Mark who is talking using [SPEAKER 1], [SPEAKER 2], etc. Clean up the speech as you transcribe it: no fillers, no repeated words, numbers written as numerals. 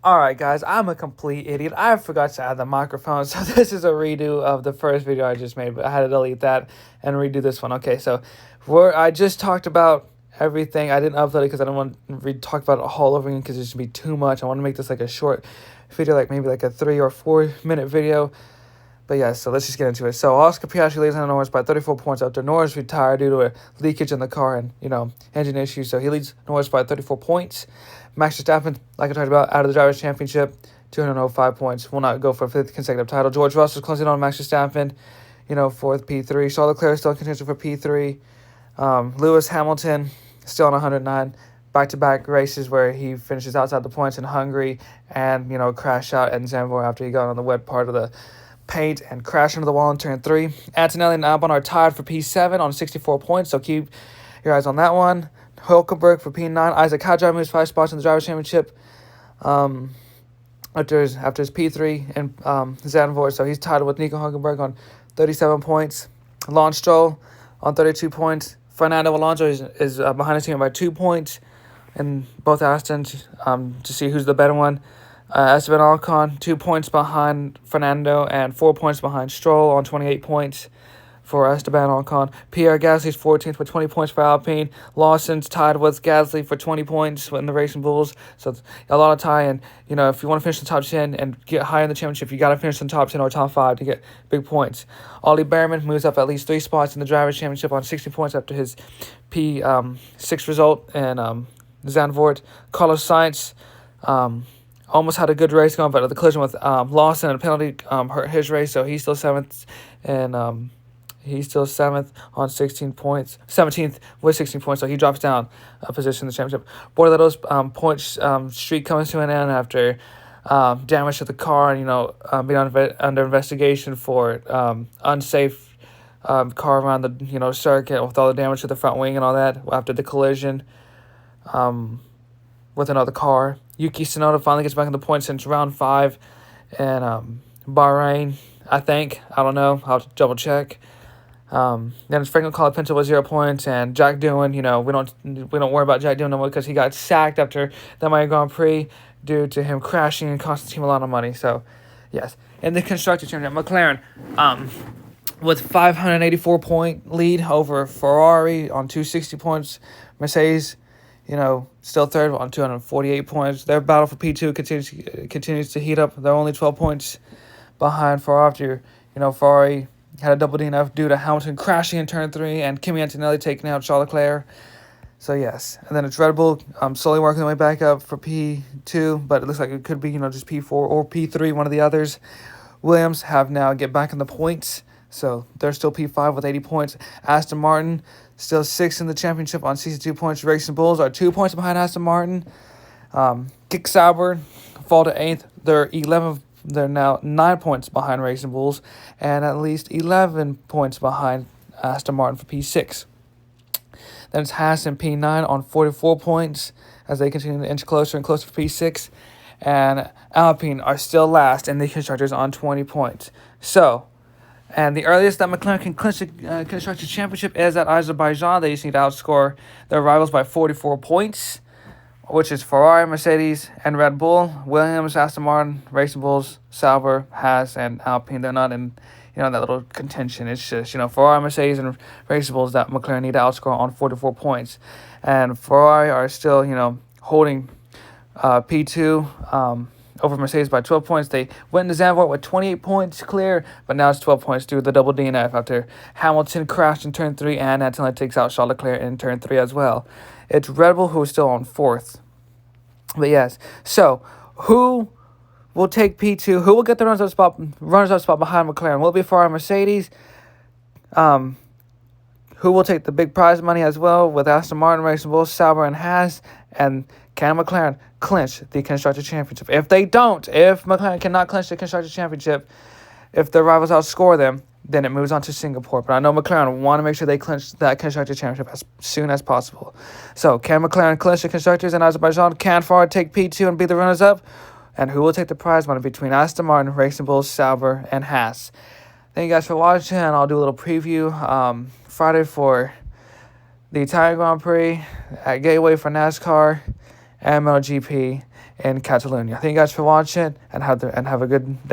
[SPEAKER 1] Alright guys, I'm a complete idiot. I forgot to add the microphone, so this is a redo of the first video I just made, but I had to delete that and redo this one. Okay, so I just talked about everything. I didn't upload it because I don't want to talk about it all over again because it's going to be too much. I want to make this like a short video, like maybe like a 3 or 4 minute video. But yeah, so let's just get into it. So Oscar Piastri leads Norris by 34 points after Norris retired due to a leakage in the car and, engine issues. So he leads Norris by 34 points. Max Verstappen, like I talked about, out of the Drivers' Championship, 205 points. Will not go for a 5th consecutive title. George Russell's closing on Max Verstappen, 4th P3. Charles Leclerc still continues for P3. Lewis Hamilton still on 109. Back-to-back races where he finishes outside the points in Hungary and, crash out at Zanvroot after he got on the wet part of the paint and crash into the wall in turn 3. Antonelli and Albon are tied for P7 on 64 points, so keep your eyes on that one. Hülkenberg for P9. Isaac Hadjar moves 5 spots in the Drivers' Championship after his P3 in Zanvroot, so he's tied with Nico Hülkenberg on 37 points. Lance Stroll on 32 points. Fernando Alonso is behind his team by 2 points in both Astons to see who's the better one. Esteban Ocon, 2 points behind Fernando and 4 points behind Stroll on 28 points for Esteban Ocon. Pierre Gasly's 14th with 20 points for Alpine. Lawson's tied with Gasly for 20 points in the Racing Bulls. So it's a lot of tie. And, if you want to finish in the top 10 and get high in the championship, you got to finish in the top 10 or top 5 to get big points. Ollie Behrman moves up at least 3 spots in the Drivers' Championship on 60 points after his P6 result in Zanvroot. Carlos Sainz almost had a good race going, but the collision with Lawson and a penalty hurt his race, so he's still 7th, and he's still 7th on 16 points, 17th with 16 points, so he drops down a position in the championship. Bortoletto's points streak comes to an end after damage to the car and, being under investigation for unsafe car around the, circuit with all the damage to the front wing and all that after the collision with another car. Yuki Tsunoda finally gets back in the points since round 5 in Bahrain, I think. I don't know. I'll have to double check. Then it's Franklin Colapinto with 0 points, and Jack Doohan, we don't worry about Jack Doohan no more because he got sacked after the Miami Grand Prix due to him crashing and costing the team a lot of money. So, yes. In the Constructors Championship, McLaren with 584 point lead over Ferrari on 260 points. Mercedes, still third on 248 points. Their battle for P2 continues to heat up. They're only 12 points behind Ferrari after, Ferrari had a double DNF due to Hamilton crashing in turn 3 and Kimi Antonelli taking out Charles Leclerc. So, yes. And then it's Red Bull slowly working their way back up for P2, but it looks like it could be, just P4 or P3, one of the others. Williams have now get back in the points, so they're still P5 with 80 points. Aston Martin still 6th in the championship on 62 points. Racing Bulls are 2 points behind Aston Martin. Kick Sauber fall to 8th. They're now 9 points behind Racing Bulls and at least 11 points behind Aston Martin for P6. Then it's Haas and P9 on 44 points as they continue to inch closer and closer for P6. And Alpine are still last in the Constructors on 20 points. So, and the earliest that McLaren can clinch the Constructors Championship is at Azerbaijan. They just need to outscore their rivals by 44 points, which is Ferrari, Mercedes, and Red Bull. Williams, Aston Martin, Racing Bulls, Sauber, Haas, and Alpine. They're not in, that little contention. It's just, Ferrari, Mercedes, and Racing Bulls that McLaren need to outscore on 44 points. And Ferrari are still, holding P2 over Mercedes by 12 points. They went into Zanvroot with 28 points clear, but now it's 12 points due to the double DNF after Hamilton crashed in turn 3 and Antonelli takes out Charles Leclerc in turn 3 as well. It's Red Bull who is still on 4th. But yes, so who will take P2? Who will get the runners-up spot behind McLaren? Will it be Ferrari, Mercedes? Who will take the big prize money as well with Aston Martin, Racing Bulls, Sauber, and Haas? And can McLaren clinch the Constructors Championship? If McLaren cannot clinch the Constructors Championship, if their rivals outscore them, then it moves on to Singapore. But I know McLaren want to make sure they clinch that Constructors Championship as soon as possible. So, can McLaren clinch the Constructors in Azerbaijan? Can Ferrari take P2 and be the runners-up? And who will take the prize money between Aston Martin, Racing Bulls, Sauber, and Haas? Thank you guys for watching, and I'll do a little preview Friday for the Italian Grand Prix at Gateway for NASCAR. and MotoGP in Catalonia. Thank you guys for watching, and have a good day.